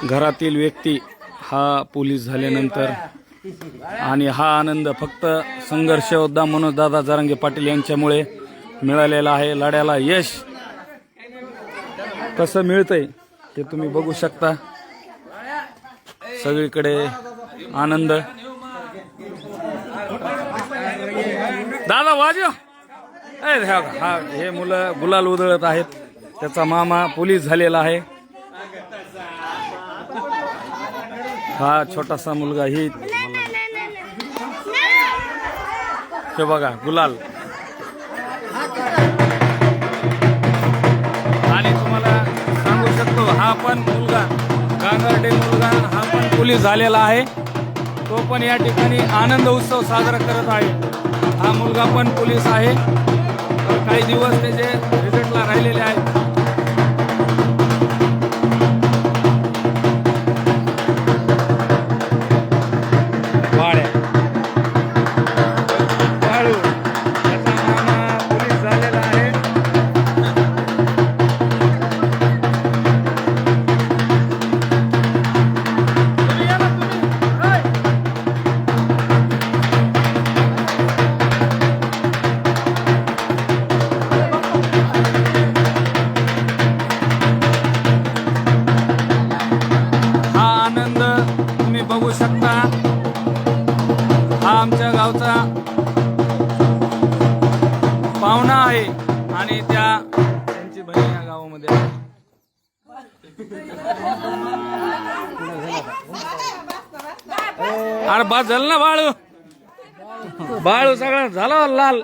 घरातील व्यक्ती हा पोलीस झाल्यानंतर आणि हा आनंद फक्त संघर्ष योद्धा मनोजदादा जरांगे पाटील यांच्यामुळे मिळालेला आहे. लढ्याला यश कसं मिळतंय ते तुम्ही बघू शकता. सगळीकडे आनंद. दादा वाजव. हा हे मुलं गुलाल उधळत आहेत. त्याचा मामा पोलीस झालेला आहे. हा छोटासा मुलगा ही हे बघा गुलाल. आणि तुम्हाला सांगू शकतो हा पण मुलगा गांगर्डे मुलगा हा पण पोलीस झालेला आहे. तो पण या ठिकाणी आनंद उत्सव साजरा करत आहे. हा मुलगा पण पोलीस आहे. काही दिवस त्याचे रिझल्टला राहिलेले आहेत. बघू शकता हा आमच्या गावचा पाहुणा आहे आणि त्यांची बहीण या गावामध्ये आहे. अरे बस झालं ना बाळू. बाळू सगळं झालं लाल.